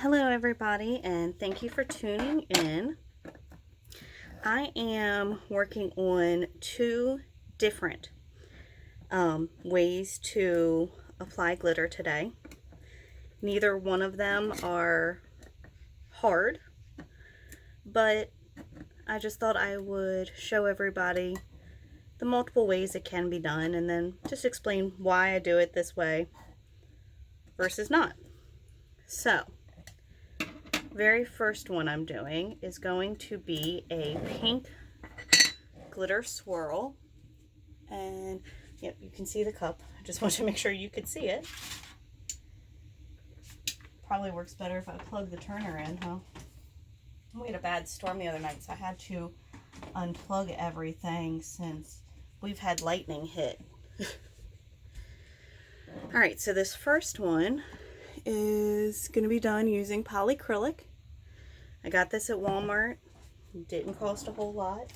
Hello everybody, and thank you for tuning in. I am working on two different ways to apply glitter today. Neither one of them are hard, but I just thought I would show everybody the multiple ways it can be done and then just explain why I do it this way versus not. So, very first one I'm doing is going to be a pink glitter swirl, and yep, you can see the cup. I just want to make sure you could see it. Probably works better if I plug the turner in, huh? We had a bad storm the other night, so I had to unplug everything since we've had lightning hit. Alright, so this first one is going to be done using Polycrylic. I got this at Walmart. Didn't cost a whole lot.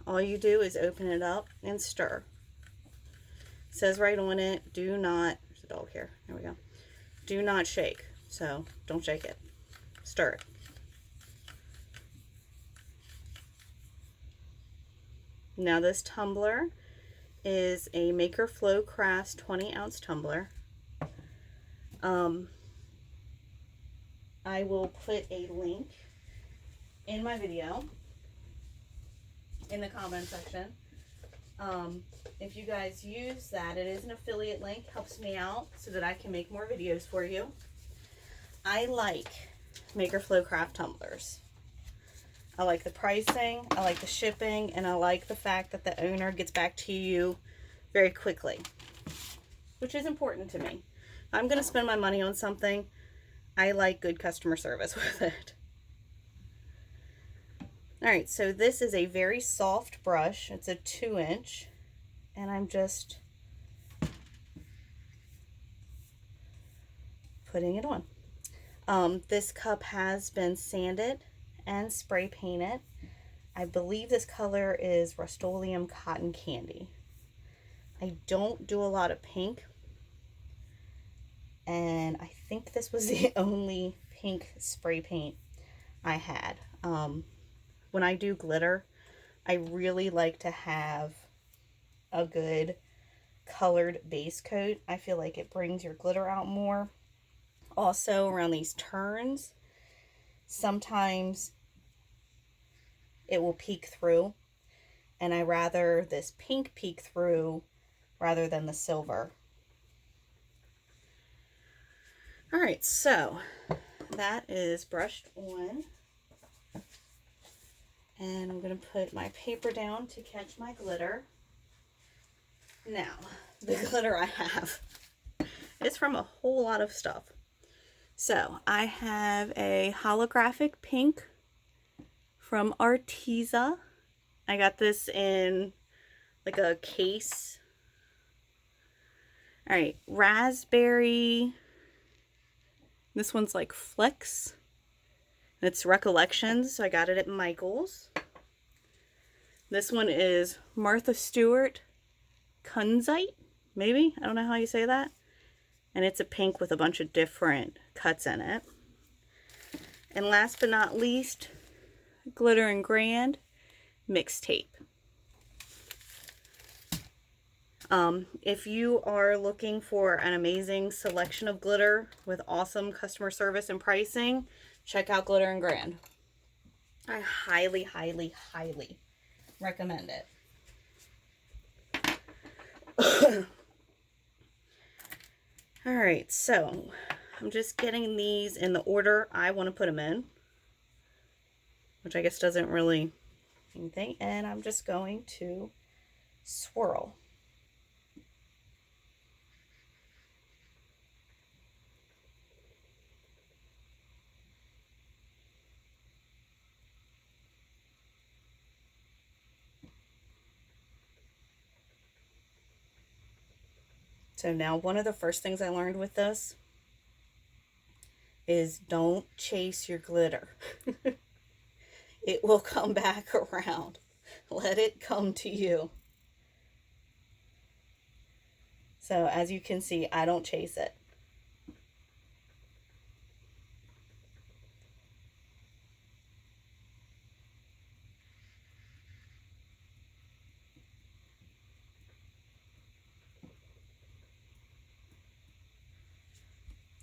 All you do is open it up and stir. It says right on it, do not, there's a dog here, there we go. Do not shake, so don't shake it. Stir it. Now this tumbler is a Makerflo Crafts 20-ounce tumbler. I will put a link in my video in the comment section. If you guys use that, it is an affiliate link, helps me out so that I can make more videos for you. I like Makerflo Craft Tumblers. I like the pricing, I like the shipping, and I like the fact that the owner gets back to you very quickly, which is important to me. If I'm going to spend my money on something, I like good customer service with it. Alright, so this is a very soft brush. It's a 2-inch, and I'm just putting it on. This cup has been sanded and spray painted. I believe this color is Rust-Oleum Cotton Candy. I don't do a lot of pink, and I think this was the only pink spray paint I had. When I do glitter, I really like to have a good colored base coat. I feel like it brings your glitter out more. Also, around these turns, sometimes it will peek through, and I rather this pink peek through rather than the silver. Alright, so that is brushed on, and I'm going to put my paper down to catch my glitter. Now, the glitter I have is from a whole lot of stuff. So, I have a holographic pink from Arteza. I got this in like a case. Alright, raspberry. This one's like Flex. It's Recollections, so I got it at Michael's. This one is Martha Stewart Kunzite, maybe? I don't know how you say that. And it's a pink with a bunch of different cuts in it. And last but not least, Glitter and Grand Mixtape. If you are looking for an amazing selection of glitter with awesome customer service and pricing, check out Glitter and Grand. I highly, highly, highly recommend it. Alright, so I'm just getting these in the order I want to put them in, which I guess doesn't really anything, and I'm just going to swirl. So now one of the first things I learned with this is don't chase your glitter. It will come back around. Let it come to you. So as you can see, I don't chase it.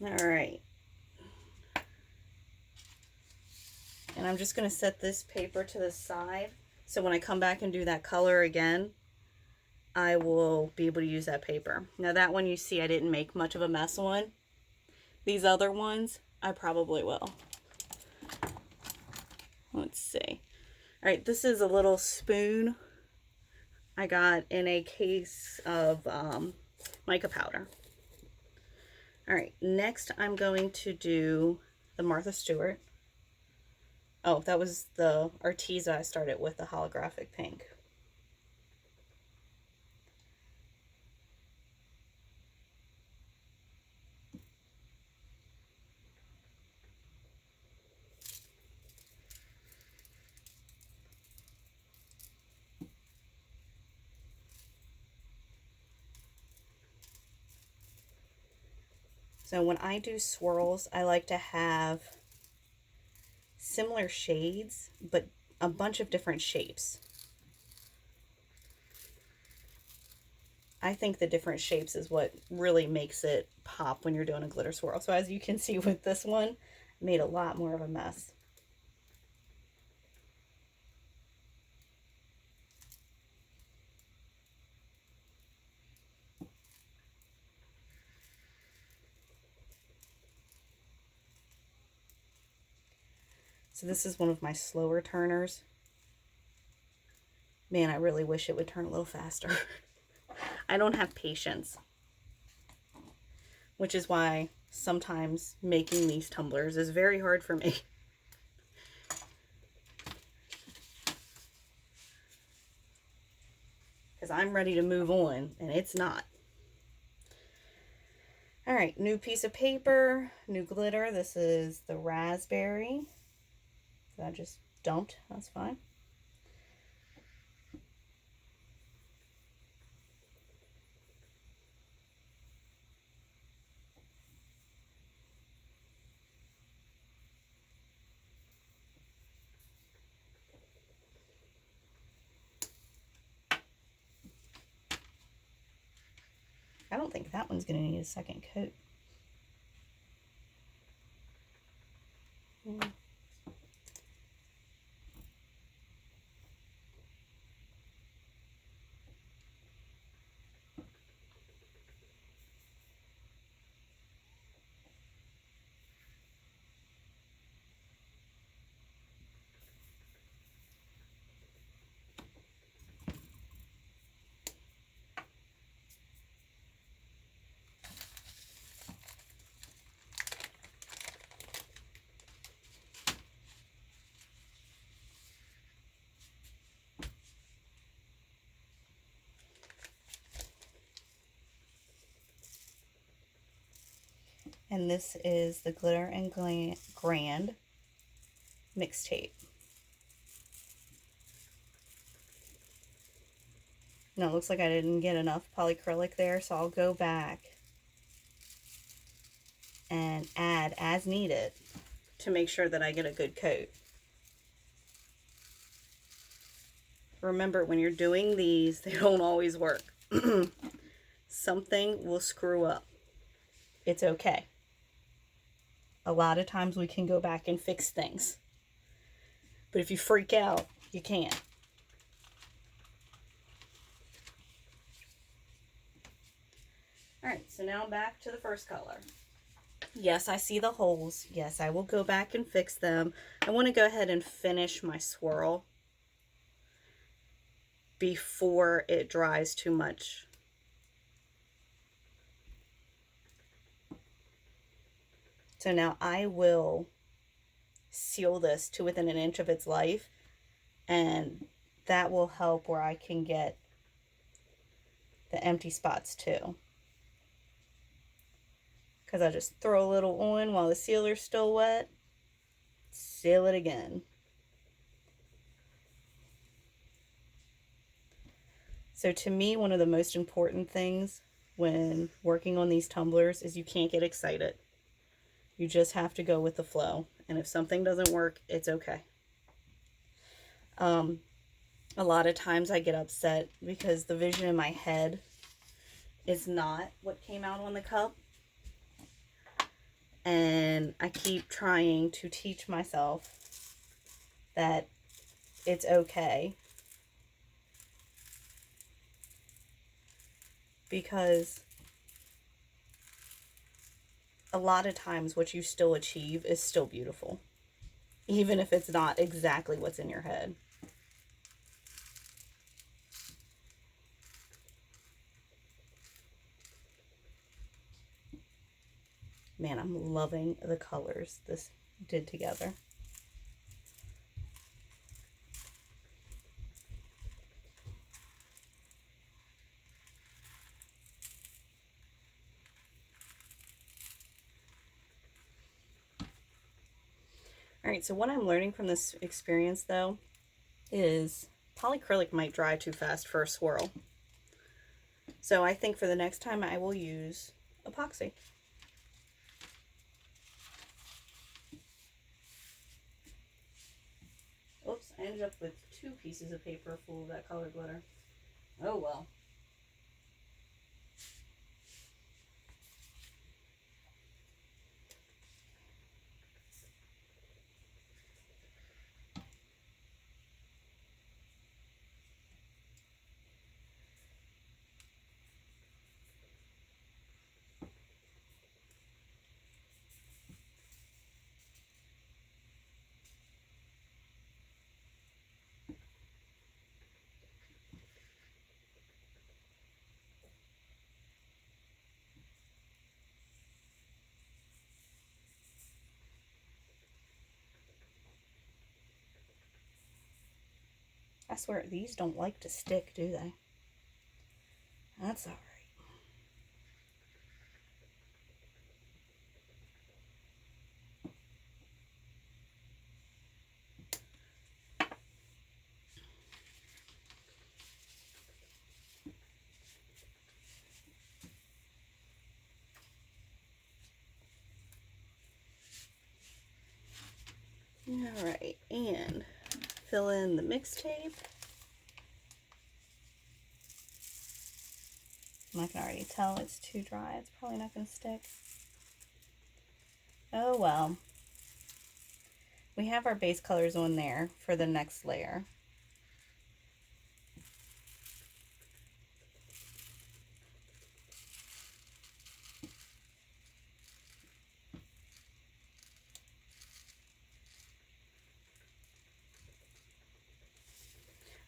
All right. And I'm just going to set this paper to the side, so when I come back and do that color again, I will be able to use that paper. Now that one, you see I didn't make much of a mess on. These other ones, I probably will. Let's see. All right, this is a little spoon I got in a case of mica powder. All right, next I'm going to do the Martha Stewart. Oh, that was the Arteza I started with, the holographic pink. So when I do swirls, I like to have similar shades, but a bunch of different shapes. I think the different shapes is what really makes it pop when you're doing a glitter swirl. So as you can see with this one, I made a lot more of a mess. So this is one of my slower turners. Man, I really wish it would turn a little faster. I don't have patience, which is why sometimes making these tumblers is very hard for me. Because I'm ready to move on, and it's not. All right, new piece of paper, new glitter. This is the raspberry. I just dumped, that's fine. I don't think that one's going to need a second coat. And this is the Glitter and Grand mixtape. No, it looks like I didn't get enough polycrylic there, so I'll go back and add as needed to make sure that I get a good coat. Remember, when you're doing these, they don't always work. Something will screw up. It's okay. A lot of times we can go back and fix things. But if you freak out, you can't. Alright, so now back to the first color. Yes, I see the holes. Yes, I will go back and fix them. I want to go ahead and finish my swirl before it dries too much. So now I will seal this to within an inch of its life, and that will help where I can get the empty spots too. Because I just throw a little on while the sealer's still wet, seal it again. So to me, one of the most important things when working on these tumblers is you can't get excited. You just have to go with the flow. And if something doesn't work, it's okay. A lot of times I get upset because the vision in my head is not what came out on the cup. And I keep trying to teach myself that it's okay, because a lot of times what you still achieve is still beautiful, even if it's not exactly what's in your head. Man, I'm loving the colors this did together. Alright, so what I'm learning from this experience, though, is polycrylic might dry too fast for a swirl. So I think for the next time I will use epoxy. Oops, I ended up with 2 pieces of paper full of that colored glitter. Oh well. I swear, these don't like to stick, do they? That's alright. Alright, and fill in the mixtape. I can already tell it's too dry. It's probably not going to stick. Oh well. We have our base colors on there for the next layer.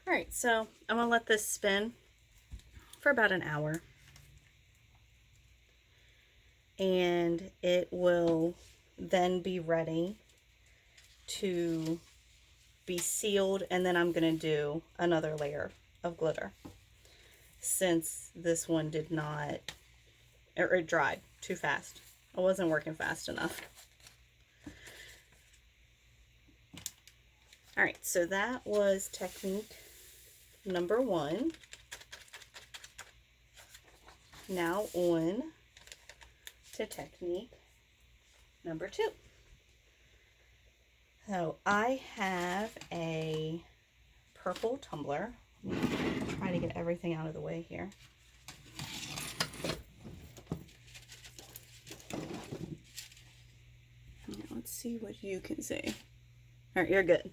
Alright, so I'm going to let this spin for about an hour. And it will then be ready to be sealed, and then I'm going to do another layer of glitter, since this one did not, or it dried too fast. I wasn't working fast enough. Alright, so that was technique number 1. Now on to technique number 2. So I have a purple tumbler. Try to get everything out of the way here. Now, let's see what you can see. All right, you're good.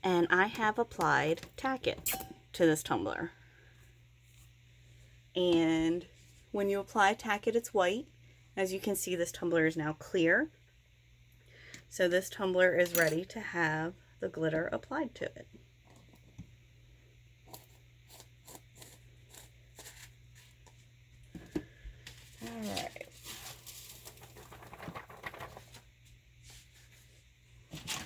And I have applied Tack It to this tumbler. And when you apply Tack It, it's white. As you can see, this tumbler is now clear. So this tumbler is ready to have the glitter applied to it. Alright.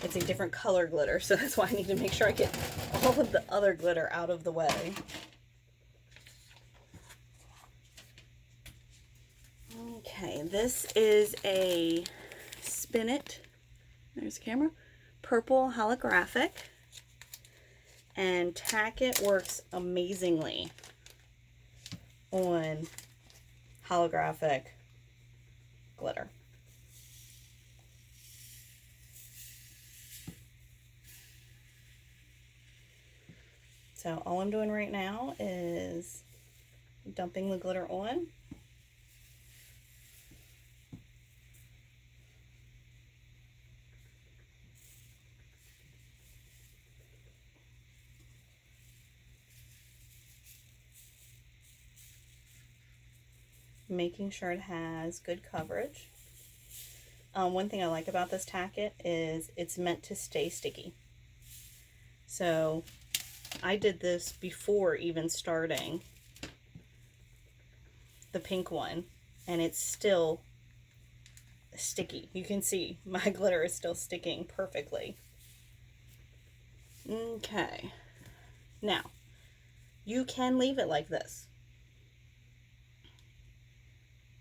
It's a different color glitter, so that's why I need to make sure I get all of the other glitter out of the way. Okay, this is a Spin It, there's the camera, purple holographic, and Tack It works amazingly on holographic glitter. So all I'm doing right now is dumping the glitter on. making sure it has good coverage. One thing I like about this tacket is it's meant to stay sticky. So I did this before even starting the pink one, and it's still sticky. You can see my glitter is still sticking perfectly. Okay, now you can leave it like this,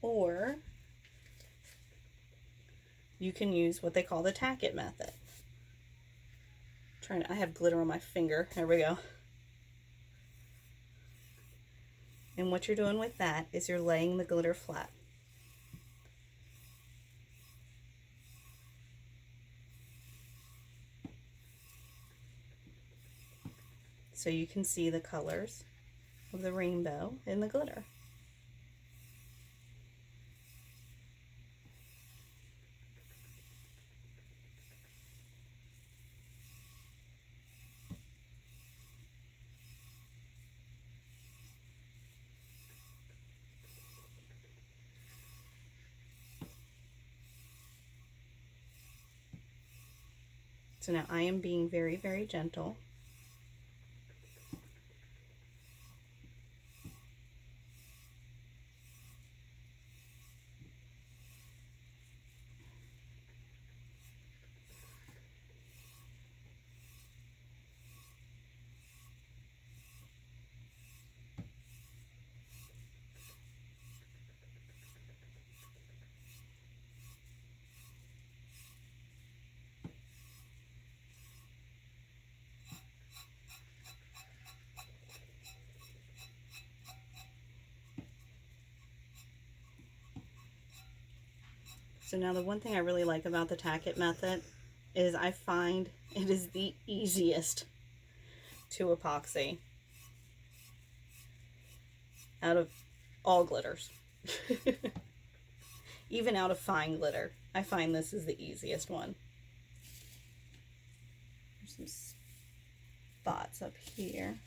or you can use what they call the tack it method. I have glitter on my finger. There we go. And what you're doing with that is you're laying the glitter flat. So you can see the colors of the rainbow in the glitter. So now I am being very, very gentle. So now the one thing I really like about the tack it method is I find it is the easiest to epoxy out of all glitters. Even out of fine glitter, I find this is the easiest one. There's some spots up here.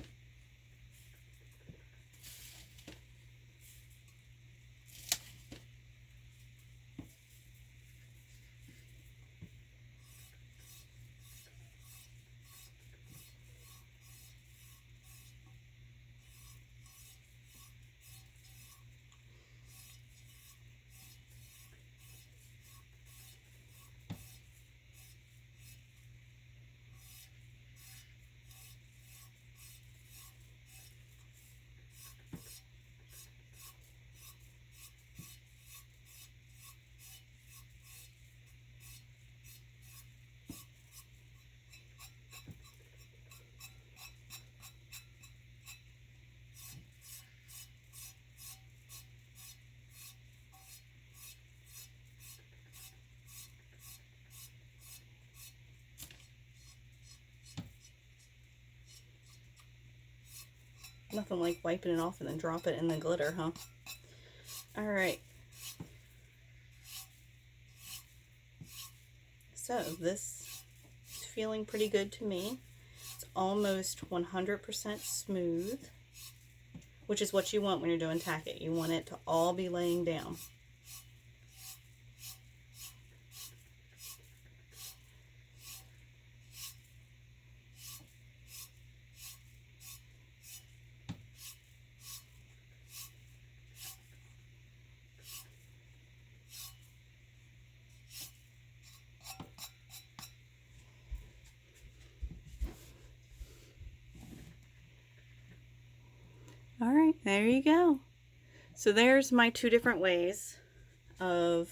Nothing like wiping it off and then drop it in the glitter, huh? Alright. So this is feeling pretty good to me. It's almost 100% smooth, which is what you want when you're doing tack it. You want it to all be laying down. Alright, there you go. So there's my two different ways of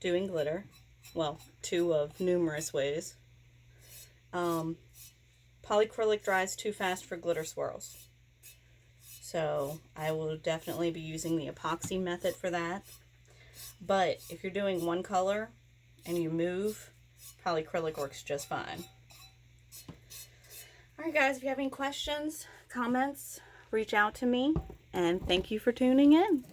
doing glitter. Well, two of numerous ways. Polycrylic dries too fast for glitter swirls. So I will definitely be using the epoxy method for that. But if you're doing one color and you move, polycrylic works just fine. Alright guys, if you have any questions, comments, reach out to me, and thank you for tuning in.